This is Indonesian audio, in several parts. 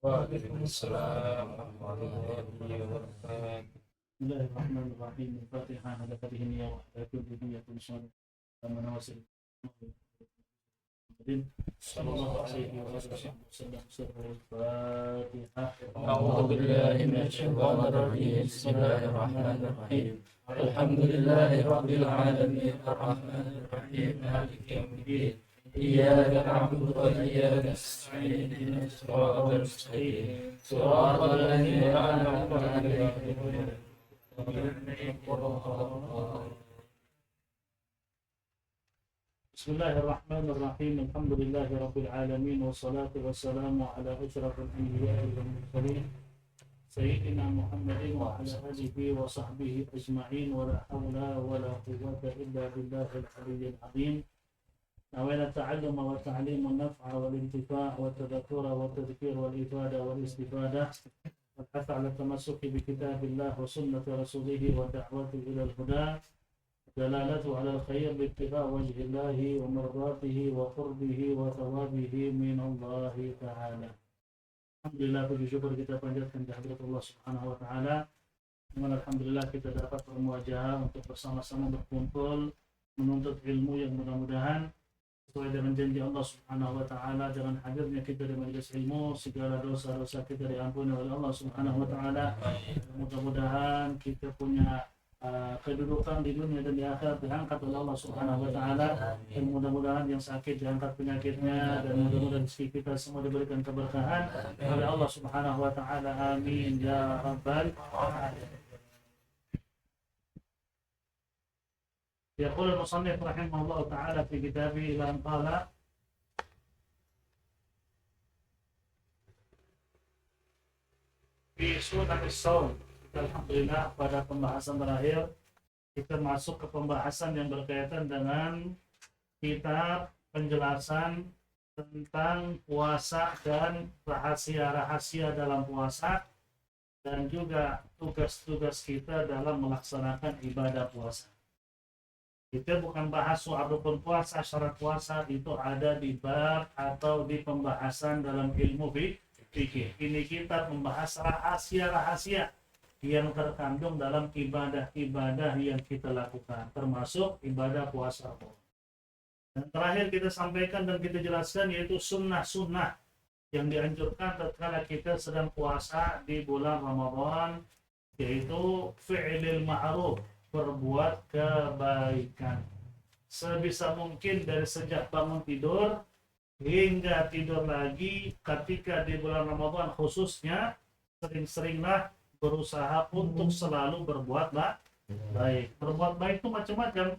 Waalaikumsalam warahmatullahi wabarakatuh. Bismillahirrahmanirrahim. Al-Fatihah ala kadhiniya wa ala kulli niyatin shalih. Amana wasil. Sallallahu alaihi wasallam. Al-Fatihah. A'udzu billahi minasyaitonir rajim. Bismillahirrahmanirrahim. Alhamdulillahi rabbil alamin. Arrahmanir rahim. Maliki yaumiddin. إياك نعبد وإياك نستعين اهدنا الصراط المستقيم صراط الذين أنعمت عليهم. Bismillahirrahmanirrahim. Alhamdulillahi rabbil alamin wassalatu wassalamu ala asyrafil anbiya'i wal mursalin sayyidina Muhammadin wa ala alihi wa sahbihi ajma'in wa la hawla wa la quwwata illa billahil aliyyil azim. نوينا التعلم والتعليم والنفع والانتفاع والتذكر والتذكير والإفادة والاستفادة والحث على التمسك بكتاب الله وسنة رسوله والدعوة إلى الهدى دلالة على الخير باتباع وجه الله ومرضاته وقربه وثوابه من الله تعالى. Alhamdulillah, puji syukur kita panjatkan kehadirat Allah Subhanahu wa taala. Alhamdulillah kita dapat bermuajah untuk bersama-sama berkumpul menuntut ilmu yang mudah-mudahan sesuai dengan janji Allah Subhanahu wa taala. Dengan hadirnya kita di majelis ilmu, segala dosa-dosa kita diampuni oleh Allah Subhanahu wa taala. Mudah-mudahan kita punya kedudukan di dunia dan di akhirat diangkat oleh Allah Subhanahu wa taala, dan mudah-mudahan yang sakit diangkat penyakitnya, dan mudah-mudahan rezeki kita semua diberikan keberkahan oleh Allah Subhanahu wa taala. Amin ya rabbal alamin. يقول المصنف رحمه الله تعالى في كتابه إلى أن قال في سورة الصوم. Alhamdulillah, pada pembahasan terakhir kita masuk ke pembahasan yang berkaitan dengan kitab penjelasan tentang puasa dan rahasia-rahasia dalam puasa, dan juga tugas-tugas kita dalam melaksanakan ibadah puasa. Kita bukan bahas soal rukun puasa, syarat puasa, itu ada di bab atau di pembahasan dalam ilmu fikih. Ini kita membahas rahasia-rahasia yang terkandung dalam ibadah-ibadah yang kita lakukan, termasuk ibadah puasa. Dan terakhir kita sampaikan dan kita jelaskan yaitu sunnah-sunnah yang dianjurkan tatkala kita sedang puasa di bulan Ramadan, yaitu fi'lil ma'ruf, berbuat kebaikan. Sebisa mungkin dari sejak bangun tidur hingga tidur lagi ketika di bulan Ramadan khususnya, sering-seringlah berusaha untuk selalu berbuat baik. Berbuat baik itu macam-macam.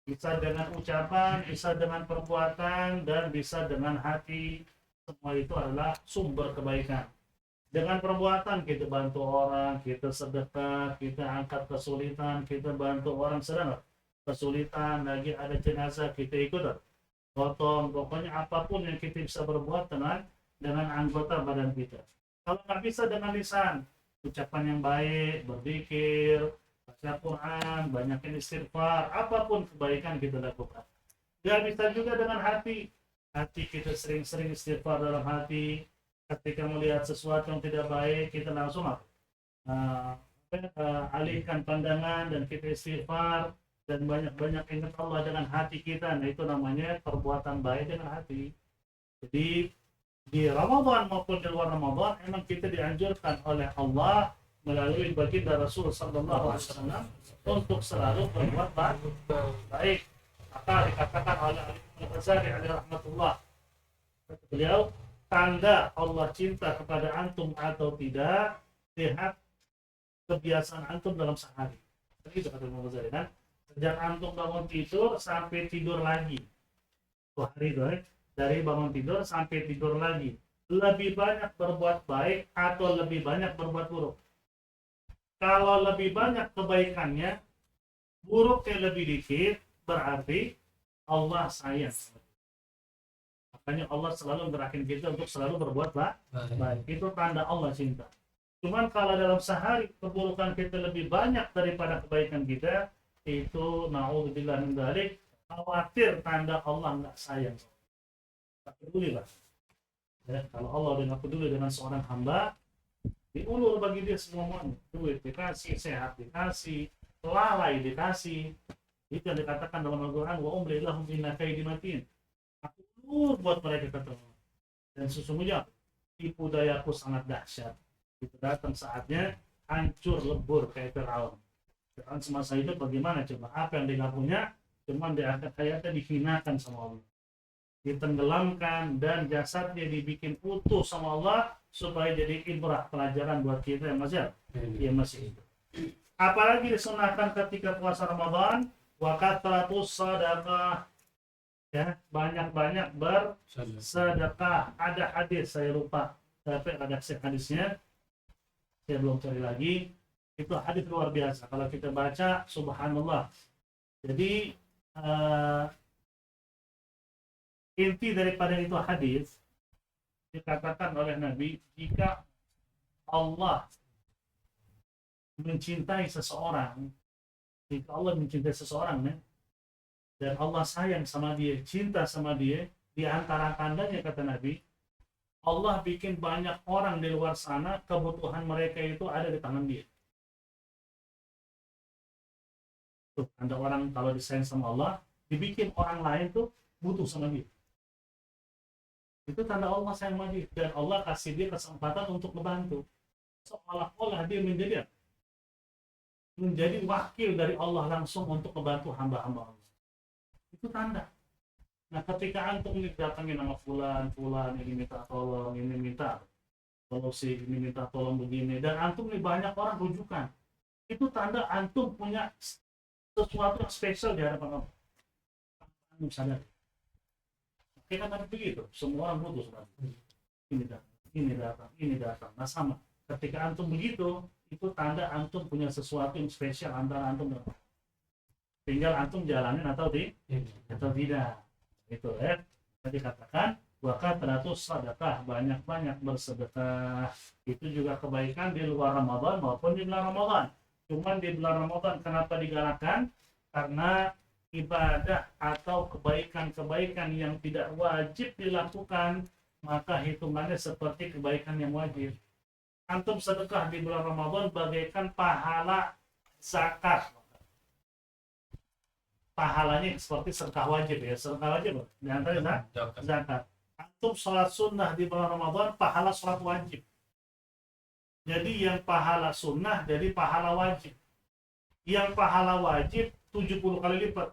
Bisa dengan ucapan, bisa dengan perbuatan, dan bisa dengan hati. Semua itu adalah sumber kebaikan. Dengan perbuatan kita bantu orang, kita sedekah, kita angkat kesulitan, kita bantu orang sedang kesulitan, lagi ada jenazah kita ikut potong. Pokoknya apapun yang kita bisa berbuat dengan anggota badan kita. Kalau nggak bisa dengan lisan, ucapan yang baik, berzikir, baca Quran, banyakin istighfar, apapun kebaikan kita lakukan. Nggak bisa juga dengan hati kita sering-sering istighfar dalam hati. Ketika melihat sesuatu yang tidak baik, kita langsung alihkan pandangan dan kita istighfar dan banyak-banyak ingat Allah dengan hati kita. Nah, itu namanya perbuatan baik dengan hati. Jadi di Ramadan maupun di luar Ramadan emang kita dianjurkan oleh Allah melalui baginda Rasul sallallahu alaihi wasallam untuk selalu berbuat baik. Maka dikatakan oleh Al-Ghazali alaihi rahmatullah, beliau, tanda Allah cinta kepada antum atau tidak, lihat kebiasaan antum dalam sehari. Itu kata Imam Ghazali kan. Sejak antum bangun tidur sampai tidur lagi. Hari itu dari bangun tidur sampai tidur lagi. Lebih banyak berbuat baik atau lebih banyak berbuat buruk? Kalau lebih banyak kebaikannya, buruknya lebih dikit, berarti Allah sayang. Makanya Allah selalu gerakin kita untuk selalu berbuat baik. Itu tanda Allah cinta. Cuman kalau dalam sehari keburukan kita lebih banyak daripada kebaikan kita, itu na'udzubillah min dzalik, khawatir tanda Allah nggak sayang. Tak peduli lah. Ya, kalau Allah dengan peduli dengan seorang hamba, diulur bagi dia semuanya. Duit dikasih, sehat dikasih, lalai dikasih. Itu yang dikatakan dalam Al-Quran, wa umli lahum inna kaidi matin. Aku ulur buat mereka, kata Allah. Dan sesungguhnya tipu dayaku sangat dahsyat. Itu datang saatnya hancur lebur kayak Fir'aun. Fir'aun semasa hidup bagaimana coba? Apa yang dia nggak punya? Cuman di akhir hayatnya dihinakan sama Allah, ditenggelamkan, dan jasadnya dibikin utuh sama Allah supaya jadi ibrah, pelajaran buat kita yang masih hidup. Apalagi disunahkan ketika puasa Ramadan, wa kathratus sadaqah, ya, banyak-banyak bersedekah. Ada hadis saya lupa, tapi ada hadisnya saya belum cari lagi. Itu hadis luar biasa kalau kita baca, subhanallah. Jadi inti daripada itu hadis dikatakan oleh Nabi, jika Allah mencintai seseorang, jika Allah mencintai seseorang ya, dan Allah sayang sama dia, cinta sama dia, di antara tandanya kata Nabi, Allah bikin banyak orang di luar sana kebutuhan mereka itu ada di tangan dia. Tuh, ada orang kalau disayang sama Allah, dibikin orang lain tuh butuh sama dia. Itu tanda Allah sayang sama dia, dan Allah kasih dia kesempatan untuk membantu. Seolah-olah dia menjadi wakil dari Allah langsung untuk membantu hamba-hamba Allah. Itu tanda. Nah, ketika antum datangin nama fulan ini minta tolong, ini minta solusi, ini minta tolong begini, dan antum nih banyak orang rujukan, itu tanda antum punya sesuatu yang spesial di hadapan Allah. Antum sadar. Kita kan begitu, semua orang butuh sebenarnya. Ini datang. Nah sama, ketika antum begitu, itu tanda antum punya sesuatu yang spesial antara antum dan Allah. Tinggal antum jalanin atau tidak. Itu ya. Tadi katakan, waktu teratus sedekah, banyak-banyak bersedekah. Itu juga kebaikan di luar Ramadan maupun di bulan Ramadan. Cuman di bulan Ramadan kenapa digalakkan? Karena ibadah atau kebaikan-kebaikan yang tidak wajib dilakukan, maka hitungannya seperti kebaikan yang wajib. Antum sedekah di bulan Ramadan bagaikan pahala zakat. Pahalanya seperti sedekah wajib ya. Sedekah wajib di antara zakat. Antum sholat sunnah di bulan Ramadan, pahala sholat wajib. Jadi yang pahala sunnah jadi pahala wajib. Yang pahala wajib 70 kali lipat.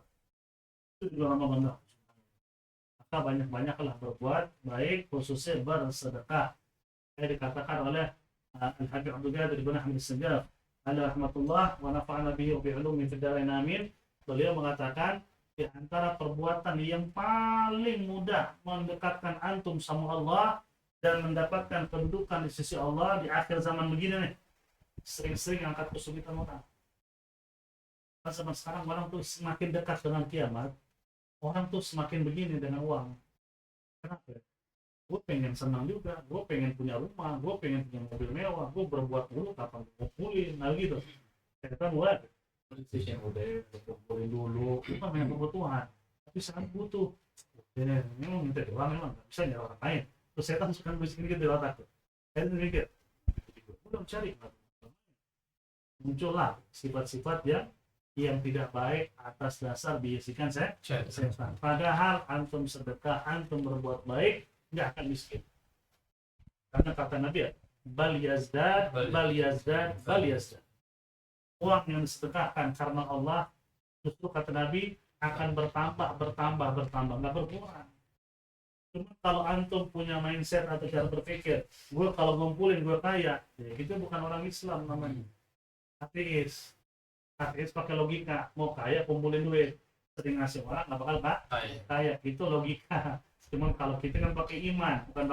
Itu juga Ramadan. Maka banyak-banyaklah berbuat baik, khususnya bersedekah. Yang dikatakan oleh Al-Habib Abdul Qadir bin Ahmad As-Sajjad alaihi rahmatullah wa nafa'ana bihi wa bi'ulumi fid dharain amin. Beliau mengatakan, di antara perbuatan yang paling mudah mendekatkan antum sama Allah dan mendapatkan kedudukan di sisi Allah di akhir zaman begini nih, sering-sering angkat kesulitan orang. Zaman sekarang orang tuh semakin dekat dengan kiamat, orang tuh semakin begini dengan uang. Kenapa? Gue pengen senang juga, gue pengen punya rumah, gue pengen punya mobil mewah, gue berbuat dulu kapan gue kumpulin, nah gitu. Kita mulai yang udah kumpulin dulu, itu kan banyak kebutuhan. Tapi sangat butuh. Ya, memang minta doang, memang nggak bisa nyari orang lain. Terus setan suka bikin gitu di otak tuh. Saya mikir, udah cari. Muncullah sifat-sifat yang tidak baik atas dasar bisikan setan. Padahal antum sedekah, antum berbuat baik, nggak akan miskin. Karena kata Nabi, bal yazdad. Uang yang disedekahkan karena Allah, justru kata Nabi, akan bertambah, nggak berkurang. Cuma kalau antum punya mindset atau cara berpikir, gue kalau ngumpulin gue kaya, ya itu bukan orang Islam namanya. Ateis pakai logika, mau kaya kumpulin duit, sering ngasih orang nggak bakal kaya. Itu logika. Cuma kalau kita kan pakai iman, bukan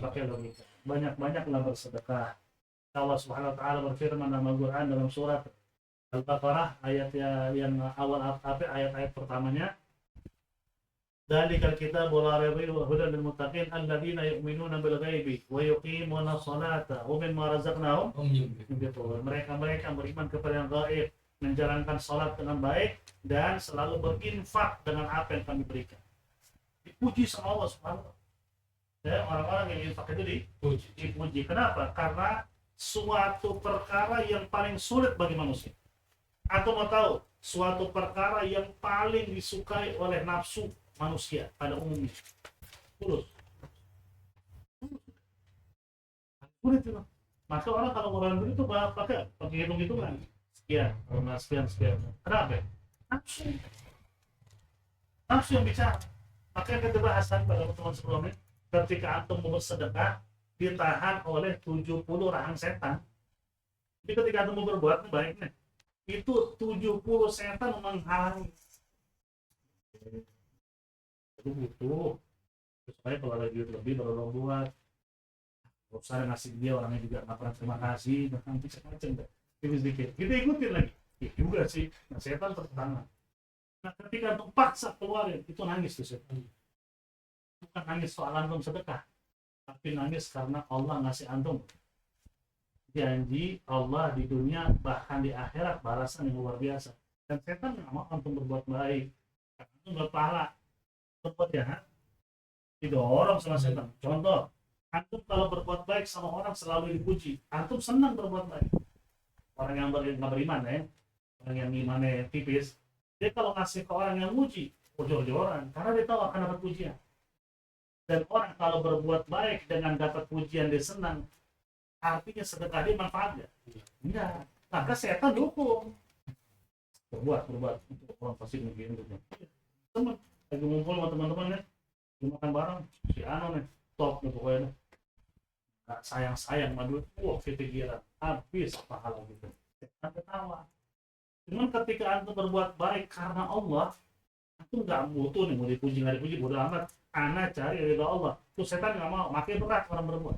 pakai logika. Banyak-banyaklah bersedekah. Allah Subhanahu wa taala berfirman dalam Al-Qur'an dalam surat Al-Baqarah ayat yang awal ayat pertamanya, Dzalikal kitabu la raiba fihi hudan lil muttaqin alladzina yu'minuna bil ghaibi wa yuqimuna sholata wa mimma razaqnahum yunfiqun. Mereka beriman kepada yang gaib, menjalankan salat dengan baik dan selalu berinfak dengan apa yang kami berikan. Dipuji sama Allah Subhanahu wa taala. Ya, orang-orang yang infak itu dipuji. Kenapa? Karena suatu perkara yang paling sulit bagi manusia. Atau mau tahu suatu perkara yang paling disukai oleh nafsu manusia pada umumnya? Tulus. Sulit itu. Maka orang kalau ngeluarin duit itu pakai hitung-hitungan. Sekian, sekian. Kenapa? Nafsu. Nafsu yang bicara. Makanya kita bahasan pada pertemuan sebelumnya, ketika antum mau bersedekah ditahan oleh 70 rahang setan. Jadi ketika antum mau berbuat baiknya, itu 70 setan menghalangi. Itu butuh supaya kalau ada duit lebih baru lo buat. Kalau saya ngasih dia orangnya juga nggak pernah terima kasih, nanti macam deh. Sedikit kita ikutin lagi. Ya juga sih, nah, setan tertangan. Nah ketika antum paksa keluarin, itu nangis tuh setan. Bukan nangis soal antum sedekah, tapi nangis karena Allah ngasih antum janji Allah di dunia bahkan di akhirat balasan yang luar biasa. Dan setan nggak mau antum berbuat baik, karena antum berpahala. Berbuat jahat didorong sama setan. Contoh, antum kalau berbuat baik sama orang selalu dipuji, antum senang berbuat baik. Orang yang nggak beriman ya, orang yang imannya tipis, dia kalau ngasih ke orang yang muji, jor-joran, karena dia tahu akan dapat pujian. Dan orang kalau berbuat baik dengan dapat pujian dia senang, artinya sedekah dia manfaat ya? Enggak. Maka setan dukung. Berbuat untuk orang pasti begini gitu. Teman lagi ngumpul sama teman-teman nih, makan bareng, si Ano nih, top nih pokoknya. Nggak sayang madu, kepikiran, habis pahala gitu. Setan ketawa. Cuman ketika antum berbuat baik karena Allah, antum nggak butuh nih mau dipuji nggak dipuji bodo amat. Ana cari ridha Allah. Tuh setan nggak mau, makin berat orang berbuat.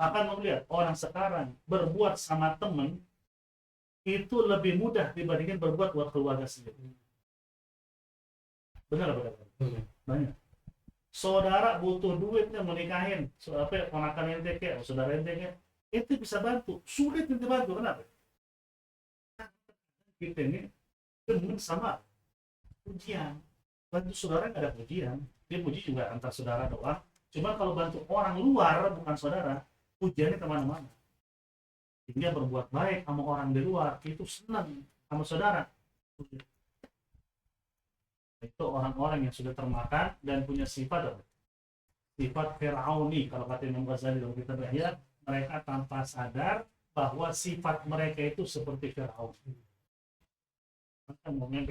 Akan melihat orang sekarang berbuat sama temen itu lebih mudah dibandingkan berbuat buat keluarga sendiri. Benar apa kata? Banyak. Saudara butuh duitnya menikahin, ponakan ente kayak saudara ente kayak, itu bisa bantu. Sulit ente bantu, kenapa? Kita ini demen sama pujian. Bantu saudara nggak ada pujian, dia puji juga antar saudara doang. Cuma kalau bantu orang luar bukan saudara, pujiannya kemana-mana. Hingga berbuat baik sama orang di luar itu senang sama saudara. Itu orang-orang yang sudah termakan dan punya sifat Fir'auni. Kalau kata Imam Ghazali dalam kitab Ihya, mereka tanpa sadar bahwa sifat mereka itu seperti Fir'aun. Mereka ngomongnya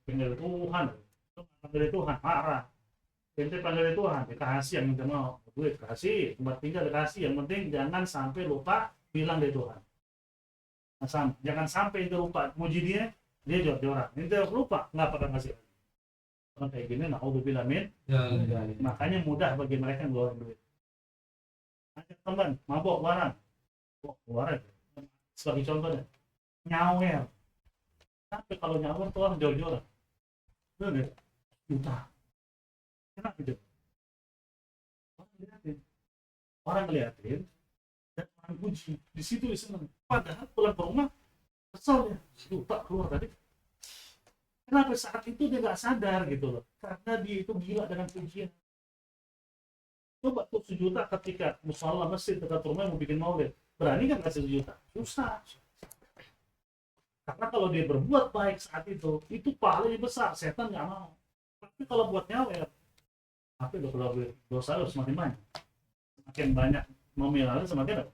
pengen Tuhan. Panggil Tuhan marah, ente panggil Tuhan dikasih yang minta mau duit kasih, tempat tinggal dikasih, yang penting jangan sampai lupa bilang dari Tuhan. Nah, jangan sampai ente lupa muji dia jor-joran, ente lupa nggak pernah ngasih. Orang kayak gini naudzubillah min makanya mudah bagi mereka yang ngeluarin duit. Ajak teman mabok warang sebagai contohnya nyawer, tapi kalau nyawer tuh orang jor-joran udah juta. Kenapa itu? Orang ngeliatin dan orang puji, di situ dia senang. Padahal pulang ke rumah kesel ya, juta keluar tadi. Kenapa saat itu dia nggak sadar gitu loh? Karena dia itu gila dengan pujian. Coba tuh 1 juta ketika musala masjid dekat rumah mau bikin maulid, berani kan kasih 1 juta? Susah. Karena kalau dia berbuat baik saat itu pahalanya besar, setan nggak mau. Tapi kalau buat nyawer, tapi kalau dosa lo semakin banyak. Semakin banyak nominalnya semakin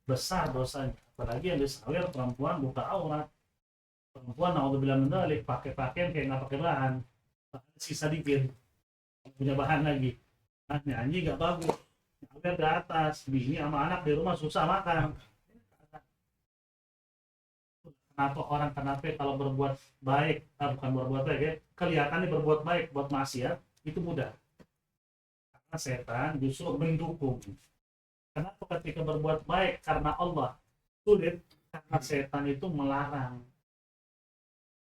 besar dosanya. Apalagi yang disawer perempuan buka aurat. Perempuan naudzubillah min dzalik pakai pakaian kayak nggak pakai bahan. Sisa dikit. Punya bahan lagi. Nah, nyanyi nggak bagus. Nyawer di atas, bini sama anak di rumah susah makan. Kenapa kalau berbuat baik, bukan berbuat baik ya, kelihatannya berbuat baik buat maksiat itu mudah. Karena setan justru mendukung. Kenapa ketika berbuat baik karena Allah sulit? Karena setan itu melarang.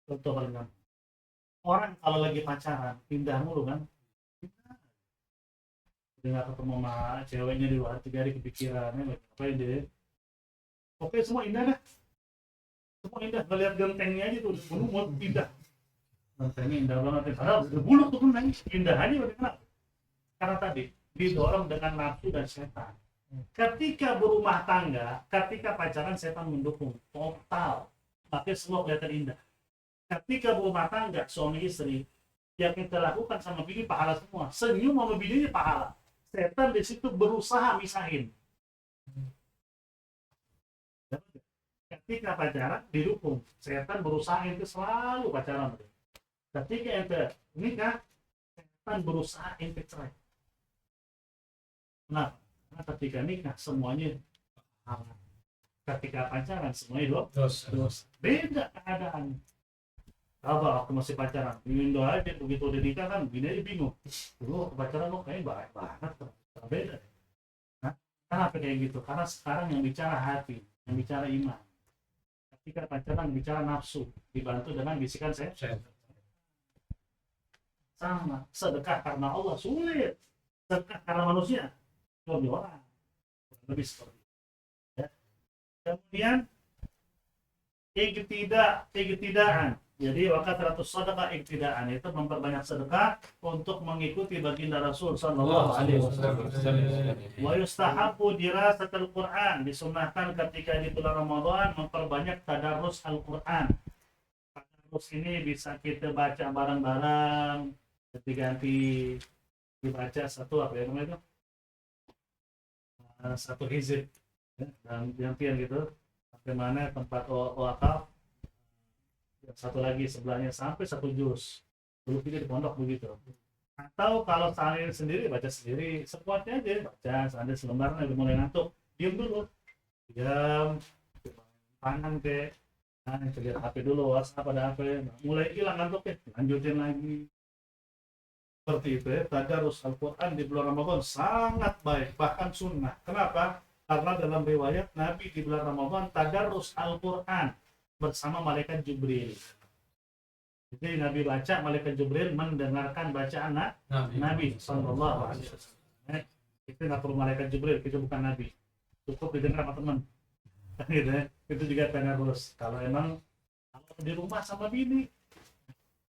Contoh paling gampang. Orang kalau lagi pacaran pindah mulu kan, dia nggak ketemu sama ceweknya di luar 3 hari kepikirannya ngapain dia. Oke semua indah dah. Semua indah, ngeliat gentengnya aja tuh, mau pindah. Gentengnya indah banget, padahal udah buluk tuh genteng, indah aja bagaimana? Karena tadi didorong dengan nafsu dan setan. Ketika berumah tangga, ketika pacaran setan mendukung total, tapi semua kelihatan indah. Ketika berumah tangga suami istri, yang kita lakukan sama bini pahala semua, senyum sama bininya pahala. Setan di situ berusaha misahin. Ketika pacaran didukung, setan berusaha itu selalu pacaran. Ketika ente nikah, setan berusaha ente cerai. Nah, ketika nikah semuanya halal. Ketika pacaran semuanya dosa. Beda keadaan. Apa waktu masih pacaran, Indo aja begitu udah nikah kan, bini aja bingung. Dulu pacaran lo kayaknya baik banget, beda. Nah, kenapa kayak gitu? Karena sekarang yang bicara hati, yang bicara iman. Ketika pacaran bicara nafsu, dibantu dengan bisikan saya. Sama, sedekah karena Allah sulit, sedekah karena manusia lebih orang, lebih seperti itu. Ya. Kemudian iktidaan. Jadi wakat ratus sedekah iktidaan itu memperbanyak sedekah untuk mengikuti baginda Rasul sallallahu alaihi wasallam. Wa yustahabbu dirasatul Quran, disunahkan ketika di bulan Ramadan memperbanyak tadarus Al-Quran. Tadarus ini bisa kita baca bareng-bareng, ganti-ganti dibaca satu apa ya namanya itu? Satu hizib ya, dan gantian gitu. Bagaimana tempat wakaf, satu lagi sebelahnya sampai satu juz. Dulu kita di pondok begitu. Atau kalau saya sendiri baca sendiri, sekuatnya aja baca. Sampai selembar udah mulai ngantuk, diam dulu, diam, tangan ke, lihat HP dulu, WhatsApp ada HP, mulai hilang ngantuknya, lanjutin lagi. Seperti itu ya, tadarus Al-Quran di bulan Ramadan sangat baik, bahkan sunnah. Kenapa? Karena dalam riwayat Nabi di bulan Ramadan tadarus Al-Quran bersama malaikat Jibril. Jadi Nabi baca, malaikat Jibril mendengarkan bacaan Nabi sallallahu alaihi wasallam. Itu nggak perlu malaikat Jibril, kita bukan Nabi. Cukup didengar sama teman. Gitu ya. Itu juga tadarus. Kalau emang di rumah sama bini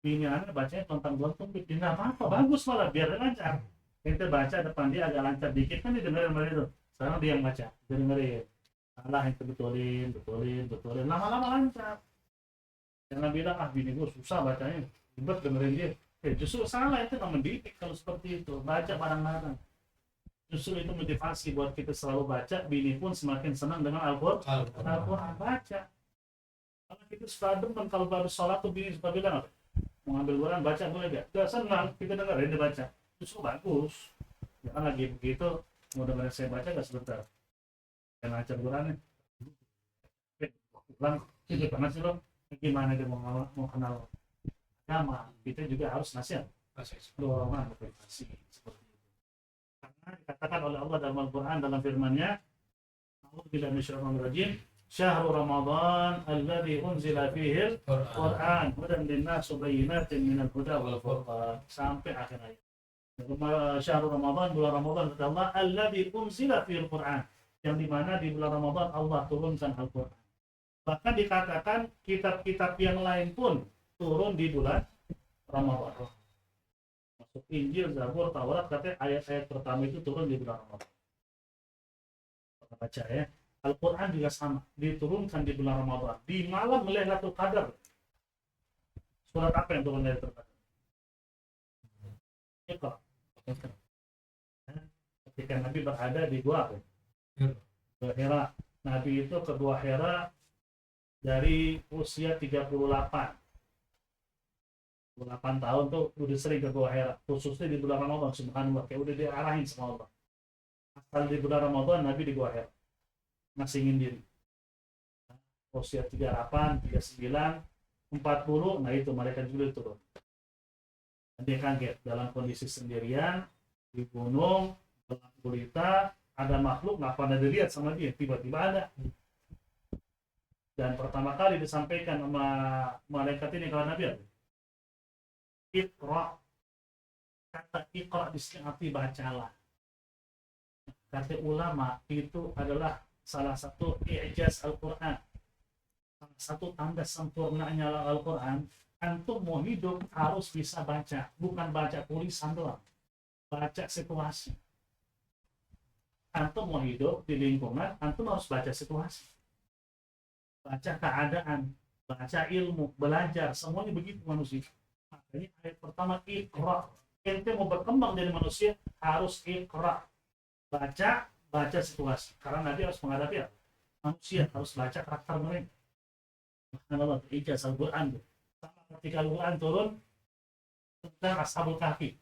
anak bacanya tentang tidak apa-apa, bagus malah biar lancar. Kita baca depan dia agak lancar dikit kan didengarin sama itu. Sekarang dia yang baca, dengerin. Salah itu betulin, lama-lama lancar. Jangan bilang bini gue susah bacanya, ribet dengerin dia. Justru salah, itu nggak mendidik kalau seperti itu. Baca bareng-bareng. Justru itu motivasi buat kita selalu baca. Bini pun semakin senang dengan Al-Quran. Baca. Kalau kita suka demen kalau baru sholat tuh bini suka bilang apa? Mau ngambil Quran baca boleh gak? Gak senang, kita dengerin dia baca. Justru bagus. Jangan lagi begitu, mau dengerin saya baca gak sebentar. Yang lancar Qurannya pulang itu banget sih lo, gimana dia mau kenal agama, kita juga harus nasihat dorongan motivasi seperti itu. Karena dikatakan oleh Allah dalam Al-Quran dalam firman-Nya, a'udzubillahi minasyaitonir rajim, syahrul Ramadan alladzi unzila fihi al-Quran hudan lin-nas wa bayyinatin minal huda wal furqan, sampai akhir ayat. Syahrul Ramadan, bulan Ramadan kata Allah, alladzi unzila fihi al-Quran, yang dimana di bulan Ramadan Allah turunkan Al-Quran. Bahkan dikatakan kitab-kitab yang lain pun turun di bulan Ramadan. Masuk Injil, Zabur, Taurat, katanya ayat-ayat pertama itu turun di bulan Ramadan. Kita baca ya. Al-Quran juga sama, diturunkan di bulan Ramadan. Di malam Lailatul Qadar. Surat apa yang turun Lailatul Qadar? Iqra. Ketika Nabi berada di gua Hira. Nabi itu ke Gua Hira dari usia 38 tahun tuh udah sering ke Gua Hira, khususnya di bulan Ramadan. Subhanallah, kayak udah diarahin sama Allah. Asal di bulan Ramadan Nabi di Gua Hira ngasingin diri. Usia 38, 39, 40, nah itu mereka juga turun. Dia kaget dalam kondisi sendirian di gunung, gelap gulita, ada makhluk nggak pernah dilihat sama dia, tiba-tiba ada. Dan pertama kali disampaikan sama malaikat ini kalau Nabi apa? Iqra. Kata Iqra di sini arti bacalah. Kata ulama itu adalah salah satu i'jaz Al-Quran, salah satu tanda sempurnanya Al-Quran. Antum mau hidup harus bisa baca, bukan baca tulisan doang, baca situasi. Antum mau hidup di lingkungan, antum harus baca situasi, baca keadaan, baca ilmu, belajar, semuanya begitu manusia. Makanya ayat pertama Iqra. Ente mau berkembang jadi manusia harus Iqra. Baca situasi. Karena nanti harus menghadapi manusia, harus baca karakter mereka. Subhanallah, ijaz Al-Quran. Sama ketika Al-Quran turun tentang Ashabul Kahfi.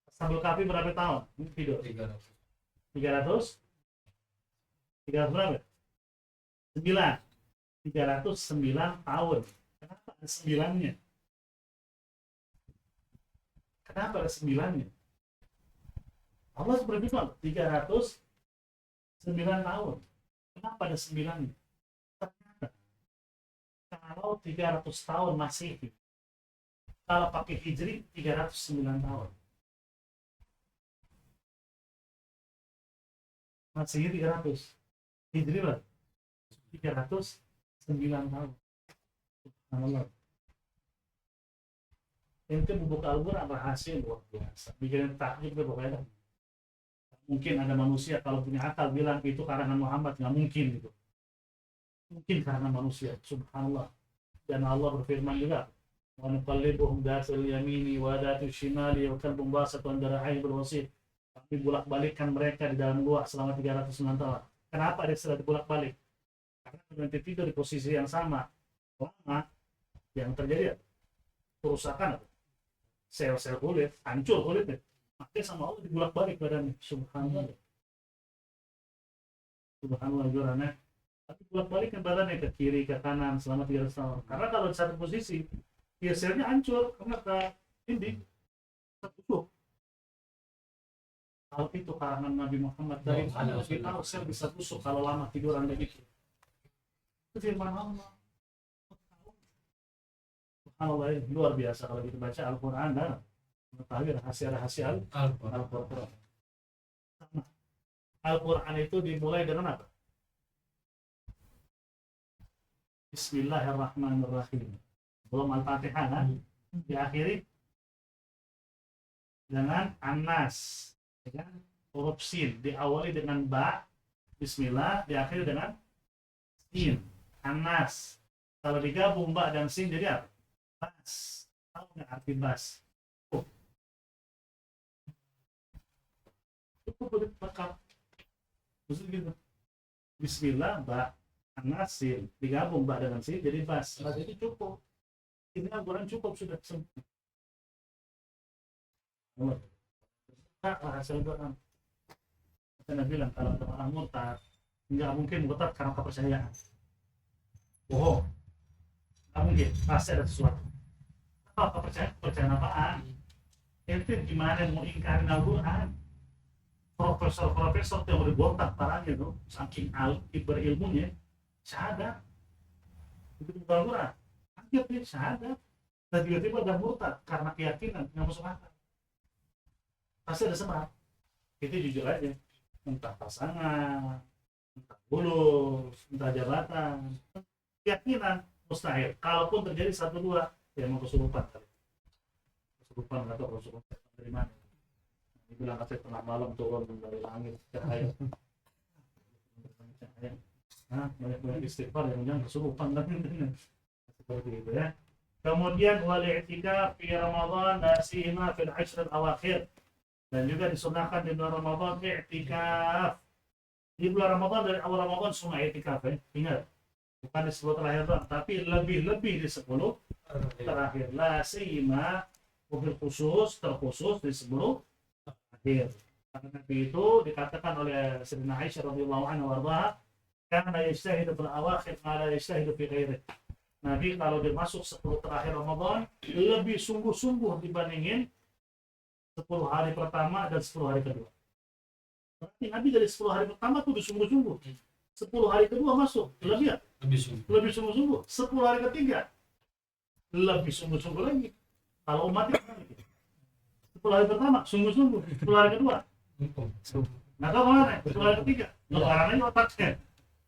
Ashabul Kahfi berapa tahun? Tidur. 300 berapa? 9. 309 tahun. Kenapa ada 9-nya? Kenapa ada 9-nya? Allah berfirman 309 tahun. Kenapa ada 9-nya? Ternyata kalau 300 tahun Masehi, kalau pakai Hijri 309 tahun. Masehi 300, Hijri lah 309 tahun. Subhanallah. Ente membuka Al-Quran rahasia luar biasa. Bikin takjub ke pokoknya. Mungkin ada manusia kalau punya akal bilang itu karangan Muhammad, nggak mungkin gitu. Mungkin karena manusia. Subhanallah. Dan Allah berfirman juga, wa nuqallibuhum dhatal yamini wa dhatal shimali wa kalbun basatun dara'ai bil wasit. Kami bolak-balikkan mereka di dalam gua selama 309 tahun. Kenapa dia sudah dibolak-balik? Karena nanti tidur di posisi yang sama lama, yang terjadi kerusakan sel-sel kulit, hancur kulitnya. Makanya sama Allah dibolak-balik badannya. Subhanallah. Subhanallah jurannya. Tapi bolak-balik kan badannya ke kiri, ke kanan selama 300 tahun. Karena kalau di satu posisi, ya selnya hancur karena ke ini tertutup. Kalau itu karangan Nabi Muhammad dari mana kita tahu sel bisa tusuk kalau lama tiduran begitu. Itu firman Allah. Subhanallah, luar biasa kalau kita baca Al-Quran dan mengetahui rahasia-rahasia Al-Quran. Al-Quran itu dimulai dengan apa? Bismillahirrahmanirrahim. Belum Al-Fatihah kan? Diakhiri dengan An-Nas. Dengan huruf sin, diawali dengan ba, bismillah, diakhiri dengan sin, An-Nas. Kalau digabung ba dan sin jadi apa? Bas. Tahu nggak arti bas? Cukup lengkap. Maksud gitu. Bismillah, ba, An-Nas, sin, digabung ba dengan sin jadi bas. Bas itu cukup. Ini Al-Quran cukup sudah sempurna. Hasil Quran. Saya bilang kalau ada orang murtad, nggak mungkin murtad karena kepercayaan. Bohong. Nggak mungkin. Pasti ada sesuatu. Apa kepercayaan apaan? Itu gimana mau ingkarin Al-Quran? Profesor yang udah botak parahnya tuh, saking berilmunya, syahadat. Itu bukan Al-Quran. Akhirnya syahadat. Dan tiba-tiba ada murtad karena keyakinan nggak masuk akal. Pasti ada sebab. Itu jujur aja. Entah pasangan, entah bulus, entah jabatan. Keyakinan mustahil. Kalaupun terjadi 1-2, ya mau kesurupan kali. Kesurupan atau kesurupan dari mana? Dibilang katanya tengah malam turun dari langit cahaya. Banyak istighfar yang kesurupan kan. Seperti itu ya. Kemudian wal i'tikaf fi Ramadan nasihna fil 'ashr al-awakhir. Dan juga disunahkan di bulan Ramadan i'tikaf. Di bulan Ramadan dari awal Ramadan semua i'tikaf ya. Ingat, bukan di 10 terakhir doang, tapi lebih di 10 terakhir. La siyama mobil khusus, terkhusus di 10 terakhir. Karena Nabi itu dikatakan oleh Sayyidina Aisyah radhiyallahu anha warḍaha, kana yajtahidu bil awakhir ma la yajtahidu fi ghairihi. Nabi kalau dia masuk 10 terakhir Ramadan lebih sungguh-sungguh dibandingin 10 hari pertama dan 10 hari kedua. Berarti Nabi dari 10 hari pertama tuh sungguh-sungguh. 10 hari kedua masuk, lebih sungguh-sungguh. 10 hari ketiga lebih sungguh-sungguh lagi. Kalau umat itu 10 hari pertama sungguh-sungguh, 10 hari kedua nggak tahu kemana, 10 hari ketiga lebarannya otaknya.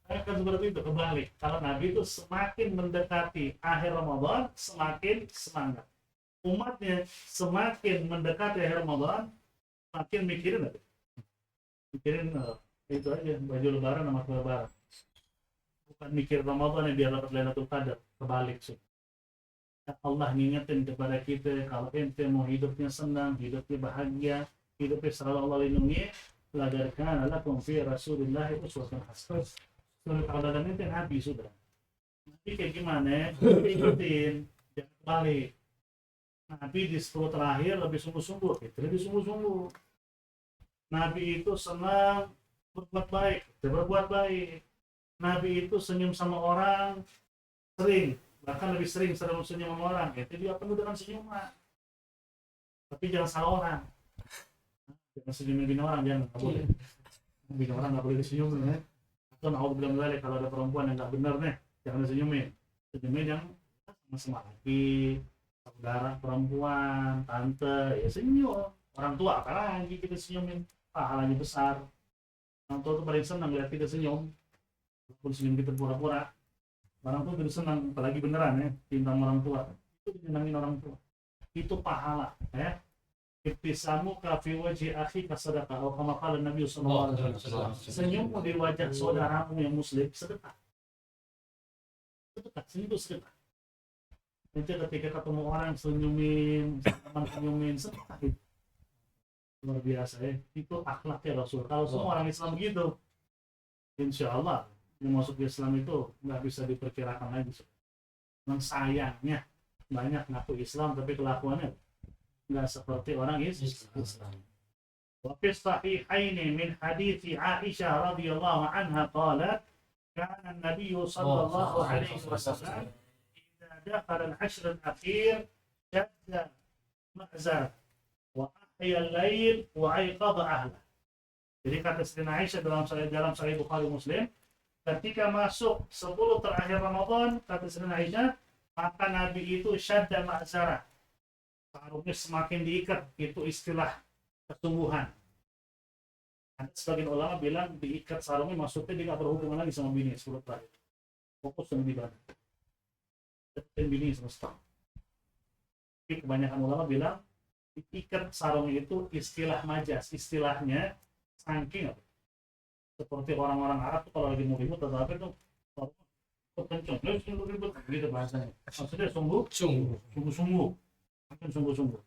Kan seperti itu, kebalik. Kalau Nabi itu semakin mendekati akhir Ramadan semakin semangat. Umatnya semakin mendekati akhir Ramadan, makin mikirin Itu aja, baju lebaran sama lebaran. Bukan mikir Ramadan biar dapat Lailatul Qadar, kebalik sih. Allah ngingetin kepada kita kalau ente mau hidupnya senang, hidupnya bahagia, hidupnya selalu Allah lindungi, lagarkan lakum fi Rasulillah uswatun hasanah. Surat Al-Baqarah itu Nabi sudah. Nabi kayak gimana? Ikutin, jangan balik. Nabi di 10 terakhir lebih sungguh-sungguh, kita lebih sungguh-sungguh. Nabi itu senang berbuat baik, kita berbuat baik. Nabi itu senyum sama orang sering, bahkan lebih sering senyum sama orang. Itu dia penuh dengan senyuman. Tapi jangan salah orang. Jangan senyumin orang, jangan, nggak boleh. Bina orang nggak boleh disenyumin ya. Atau bilang balik kalau ada perempuan yang nggak benar nih, jangan disenyumin. Senyumin yang sama-sama laki, saudara perempuan, tante, ya senyum. Orang tua apalagi kita senyumin, pahalanya besar. Orang tua tuh paling senang lihat kita senyum. Walaupun senyum kita pura-pura, orang tua jadi senang, apalagi beneran ya, cinta orang tua. Itu menyenangin orang tua. Itu pahala ya. Ibtisamu ka fi wajhi akhika sadaqah, atau kama qala Nabi sallallahu alaihi wasallam. Senyummu di wajah saudaramu yang muslim sedekah. Sedekah, senyum itu sedekah. Nanti ketika ketemu orang senyumin, teman senyumin, sedekah itu. Luar biasa ya. Itu akhlaknya Rasul. Kalau semua orang Islam gitu, insya Allah yang masuk Islam itu nggak bisa diperkirakan lagi. Memang sayangnya banyak ngaku Islam tapi kelakuannya nggak seperti orang Islam. Wa fi sahihaini min hadithi Aisyah radhiyallahu anha qalat kana an-nabiy sallallahu alaihi wasallam idza dakhala al-ashr al-akhir shadda ma'zar wa ahya al-lail wa ayqadha ahlah. Jadi kata Sayyidina Aisyah dalam Sahih Bukhari Muslim, ketika masuk 10 terakhir Ramadan, kata Sayyidina Aisyah, maka Nabi itu syadda ma'zarah, sarungnya semakin diikat. Itu istilah kesungguhan. Ada sebagian ulama bilang diikat sarungnya maksudnya dia nggak berhubungan lagi sama bini 10 terakhir, fokus dengan ibadah dan bini semesta. Tapi kebanyakan ulama bilang diikat sarungnya itu istilah majas, istilahnya saking apa? Seperti orang-orang Arab tuh kalau lagi mau ribut atau apa itu kenceng, ribut gitu bahasanya. Maksudnya sungguh-sungguh. Akan sungguh-sungguh.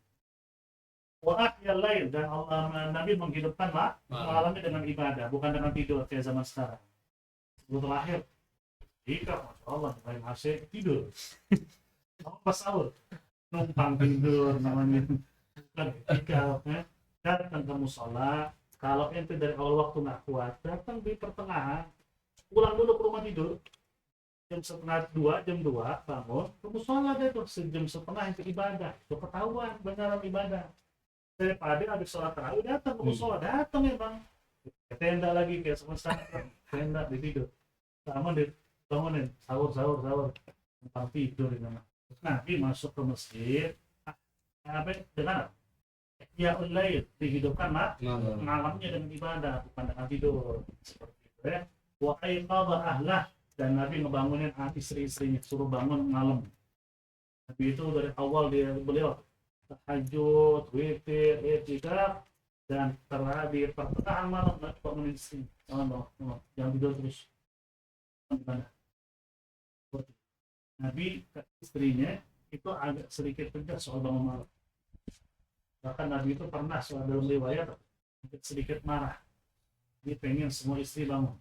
Wa ahyal lail, dan Allah Nabi menghidupkan malamnya dengan ibadah, bukan dengan tidur kayak zaman sekarang. Sebelum terakhir, jika Masya Allah, paling AC tidur. Kamu pas sahur, numpang tidur namanya. Bukan ketika datang ke musola, kalau ente dari awal waktu nggak kuat, datang di pertengahan, pulang dulu ke rumah tidur. Jam 1:30, jam 2 bangun, kamu sholat itu sejam setengah itu ibadah, itu ketahuan beneran ibadah. Daripada habis sholat tarawih datang ke sholat, datang ya bang, ke tenda lagi kayak semesta, tenda di tidur, sama bangunin sahur, tentang tidur ini. Nanti masuk ke masjid, apa dengan ya ulai dihidupkan malamnya dengan ibadah, bukan dengan tidur seperti itu ya. Wa ayqadha ahlah, dan Nabi ngebangunin istri-istrinya, suruh bangun malam. Nabi itu dari awal beliau tahajud, witir, i'tikaf, dan setelah di pertengahan malam Nabi bangunin istri. Jangan tidur terus. Nabi ke istrinya itu agak sedikit tegas soal bangun malam. Bahkan Nabi itu pernah soal dalam riwayat agak sedikit marah. Dia pengen semua istri bangun.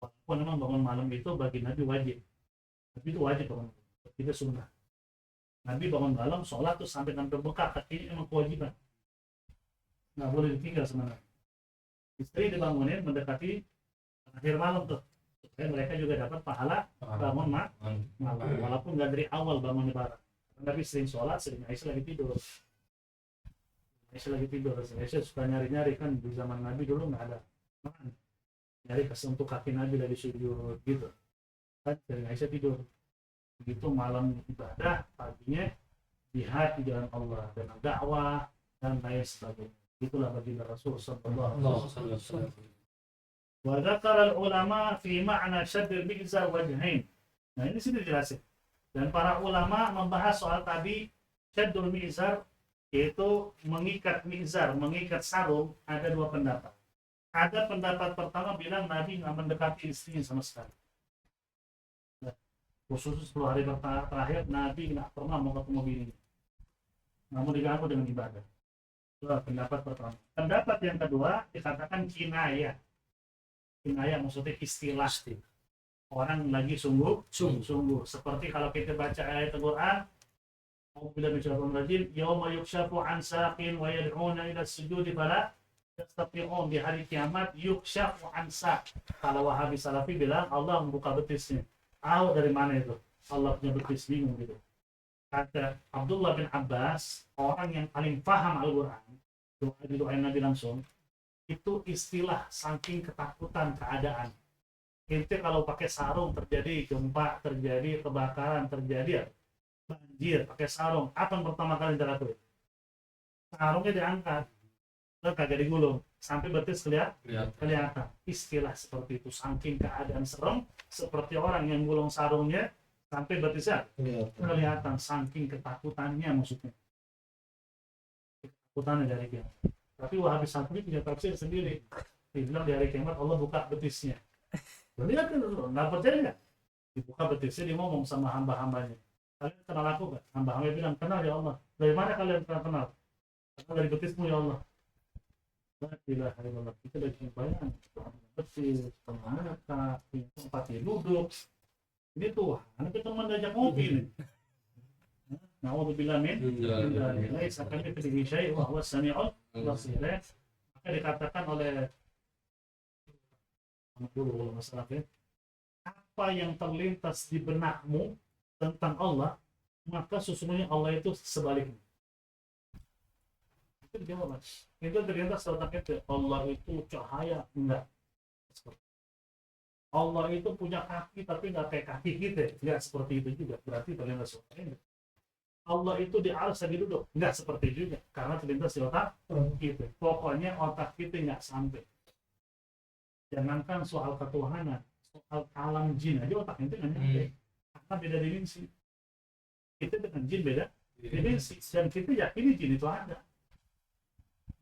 Walaupun memang bangun malam itu bagi Nabi wajib. Nabi itu wajib bangun malam, tidak sunnah. Nabi bangun malam, sholat tuh sampai hampir bengkak, kakinya memang kewajiban. Nggak boleh ditinggal sebenarnya. Istri dibangunin mendekati akhir malam tuh, supaya mereka juga dapat pahala bangun malam, walaupun nggak dari awal bangun bareng. Nabi sering sholat, sering Aisyah lagi tidur. Aisyah suka nyari-nyari kan, di zaman Nabi dulu nggak ada makan. Nyari kesentuh kaki Nabi lagi sujud gitu kan, dari Aisyah tidur. Begitu malam ibadah, paginya jihad di jalan Allah dengan dakwah dan lain sebagainya. Itulah baginda Rasul sallallahu alaihi wasallam. Wa dzakara ulama fi ma'na shadd al-mizar wajhain. Nah ini sini dijelasin. Dan para ulama membahas soal tadi syaddul mizar, yaitu mengikat mizar, mengikat sarung, ada dua pendapat. Ada pendapat pertama bilang Nabi nggak mendekati istrinya sama sekali. Nah, khusus 10 hari terakhir Nabi nggak pernah mau ketemu bini, nggak mau diganggu dengan ibadah. Itu pendapat pertama. Pendapat yang kedua dikatakan kinayah. Kinayah maksudnya istilah orang lagi sungguh. Seperti kalau kita baca ayat Al-Quran, Alhamdulillah bisyaratul rajim, yauma yukshafu an saqin wa yad'una ila sujudi fala yastati'un. Di hari kiamat yukshafu an saq. Kalau Wahabi Salafi bilang Allah membuka betisnya. Tahu dari mana itu? Allah punya betis, bingung gitu. Kata Abdullah bin Abbas, orang yang paling paham Al-Quran, doa Nabi langsung, itu istilah saking ketakutan keadaan. Inti kalau pakai sarung terjadi gempa, terjadi kebakaran, terjadi banjir, pakai sarung, apa yang pertama kali dilakukan? Sarungnya diangkat, terus kagak digulung, sampai betis kelihatan. Istilah seperti itu, saking keadaan serem, seperti orang yang gulung sarungnya, sampai betisnya kelihatan, saking ketakutannya maksudnya. Ketakutannya dari dia. Tapi Wahabi Salafi punya tafsir sendiri. Dia bilang di hari kiamat Allah buka betisnya. Berarti kan nggak percaya nggak? Dibuka betisnya, dia ngomong sama hamba-hambanya. Kalian kenal aku nggak? Hamba-hamba bilang, kenal ya Allah. Dari mana kalian kenal? Karena dari betismu ya Allah. La ilaha illallah. Kita lagi bayang. Betis, penghaka, tempat dia duduk. Ini Tuhan, kita teman diajak ngopi nih. Na'udzubillah min laisa kamitslihi syai' wa huwas sami'ul basir. Maka dikatakan oleh dulu masalahnya, apa yang terlintas di benakmu tentang Allah, maka sesungguhnya Allah itu sebaliknya. Itu jawaban. Itu terlintas di otak itu, Allah itu cahaya, enggak. Allah itu punya kaki tapi nggak kayak kaki kita, nggak seperti itu juga. Berarti terlintas di otak ini. Allah itu di arsy lagi duduk, nggak seperti juga, karena terlintas di otak kita. Pokoknya otak kita nggak sampai. Jangankan soal ketuhanan, soal alam jin aja otak itu nggak nyampe, karena beda dimensi. Kita dengan jin beda dimensi, dan kita yakini jin itu ada.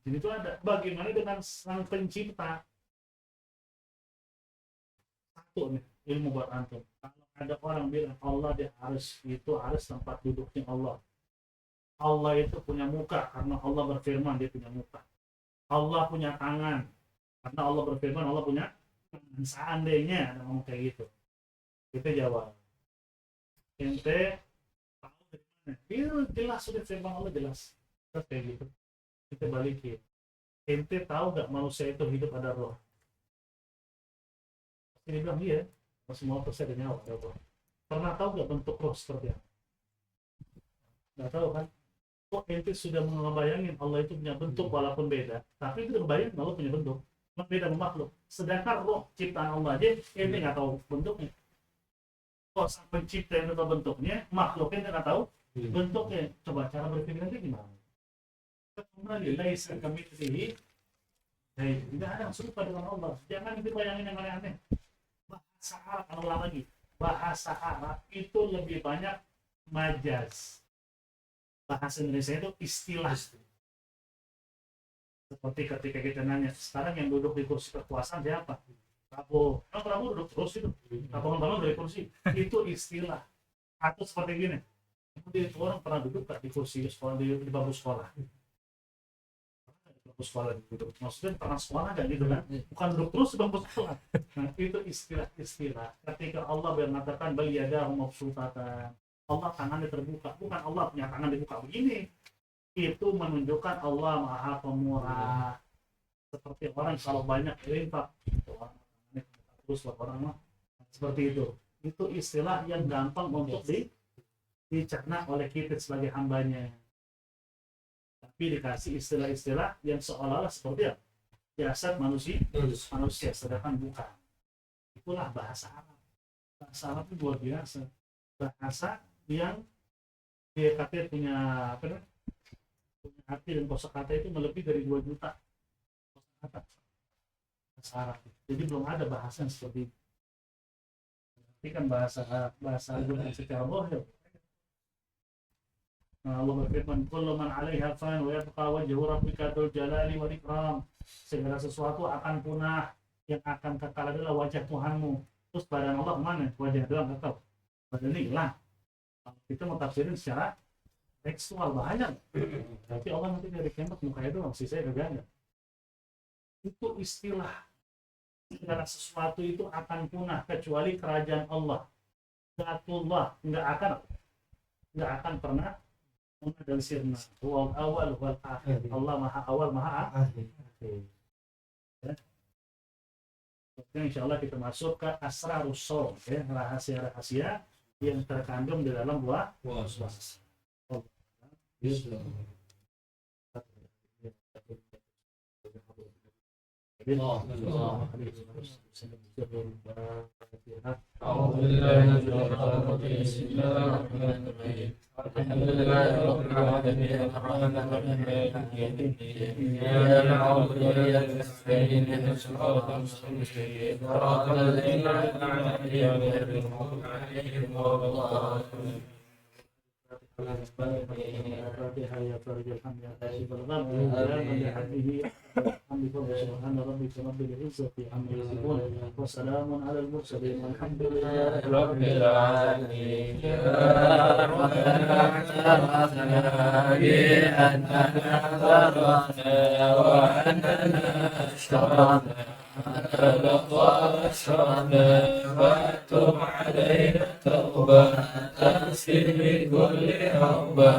Jin itu ada. Bagaimana dengan sang pencipta? Satu nih ilmu buat antum. Kalau ada orang bilang Allah di arsy, itu arsy tempat duduknya Allah. Allah itu punya muka karena Allah berfirman dia punya muka. Allah punya tangan karena Allah berfirman Allah punya tangan. Seandainya ada ngomong kayak gitu, kita jawab, ente tahu dari mana? Itu jelas sudah firman Allah jelas. Terus kayak gitu kita balikin, ente tahu gak manusia itu hidup ada roh? Dia bilang iya, semua persen ada nyawa. Pernah tahu gak bentuk roh seperti apa? Gak tahu kan? Kok ente sudah ngebayangin Allah itu punya bentuk walaupun beda, tapi itu ngebayangin Allah punya bentuk, beda sama makhluk. Sedangkan roh ciptaan Allah aja ente nggak tahu bentuknya. Kok sang pencipta yang tahu bentuknya, makhluknya nggak tahu bentuknya. Coba cara berpikirnya gimana? Kembali laisa kamitslihi syai'. Tidak ada yang serupa dengan Allah. Jangan dibayangin yang aneh-aneh. Bahasa Arab, ulang lagi, bahasa Arab itu lebih banyak majaz. Bahasa Indonesia itu istilah. Seperti ketika kita nanya, sekarang yang duduk di kursi kekuasaan siapa? Prabowo. Nah, Prabowo duduk terus itu. Bangun-bangun dari kursi. Itu istilah. Atau seperti gini, itu orang pernah duduk di kursi sekolah, di bangku sekolah. Sekolah duduk. Maksudnya pernah sekolah kan gitu kan? Bukan duduk terus di bangku sekolah. Nah, itu istilah-istilah. Ketika Allah mengatakan bal yadahu mabsutatan, Allah tangannya terbuka, bukan Allah punya tangan dibuka begini. Itu menunjukkan Allah Maha Pemurah. Seperti orang kalau banyak infak, terus orang mah seperti itu. Itu istilah yang gampang untuk dicerna oleh kita sebagai hambanya. Tapi dikasih istilah-istilah yang seolah-olah seperti apa? Jasad manusia, sedangkan bukan. Itulah bahasa Arab. Bahasa Arab itu luar biasa. Bahasa yang dia katanya punya apa namanya? Punya arti dan kosakata itu melebihi dari 2 juta kosakata bahasa Arab. Jadi belum ada bahasa yang seperti itu. Tapi kan bahasa Arab secara zahir. Allah berfirman, kullu man 'alaiha fan wa yabqa wajhu rabbika dzul jalali wal ikram. Segala sesuatu akan punah, yang akan kekal adalah wajah Tuhanmu. Terus badan Allah mana? Wajah doang kekal. Badan ini hilang. Kita mau tafsirin secara tekstual, bahaya. Berarti Allah nanti dari kiamat mukanya doang, sisanya kagak ada. Itu istilah. Segala sesuatu itu akan punah kecuali kerajaan Allah. Zatullah nggak akan pernah punah dari sirna. Wal awal wal akhir. Allah maha awal maha akhir. Ya. Oke, insya Allah kita masuk ke asrarus shaum, ya, rahasia-rahasia yang terkandung di dalam buah puasa. أعوذ بالله من الشيطان الرجيم بسم الله الرحمن الرحيم الحمد لله رب العالمين الرحمن الرحيم مالك يوم الدين إياك نعبد وإياك نستعين اهدنا الصراط المستقيم صراط الذين أنعمت عليهم غير المغضوب عليهم ولا الضالين الفاتحة يا فرج الحمد يا كاشف الغم يا من بحمده الحمد سبحان ربك رب العزة عما يصفون وسلام على المرسلين والحمد لله رب العالمين يا ربنا اعترفنا بأننا ضررنا وأننا اشتركنا وأشرنا وأتب علينا توبة تغسل من كل رغبة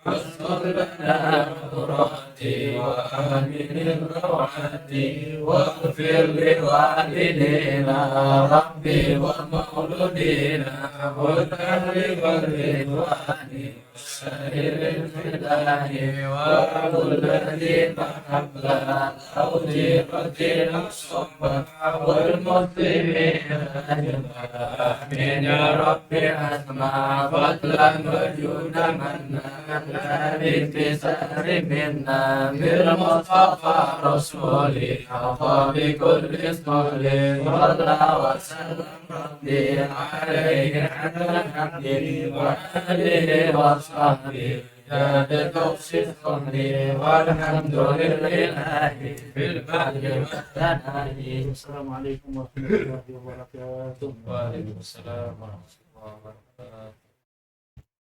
واغفر لنا العورات وآمن الروعات واغفر لوالدينا ربي ومولودينا والأهل والرضوان سائر الفداء وكل ذي محبة أو جيرة الصحبة والمسلمين آمين يا ربي أسمع فضلا وجودا منا بانتصار منا بالمصطفى رسولي حظى بكل صول صلى وسلم ربي عليه على الحمد وآله وصحبه والحمد لله في البحر والثناء. السلام عليكم ورحمة الله وبركاته. وعليكم السلام ورحمة الله وبركاته.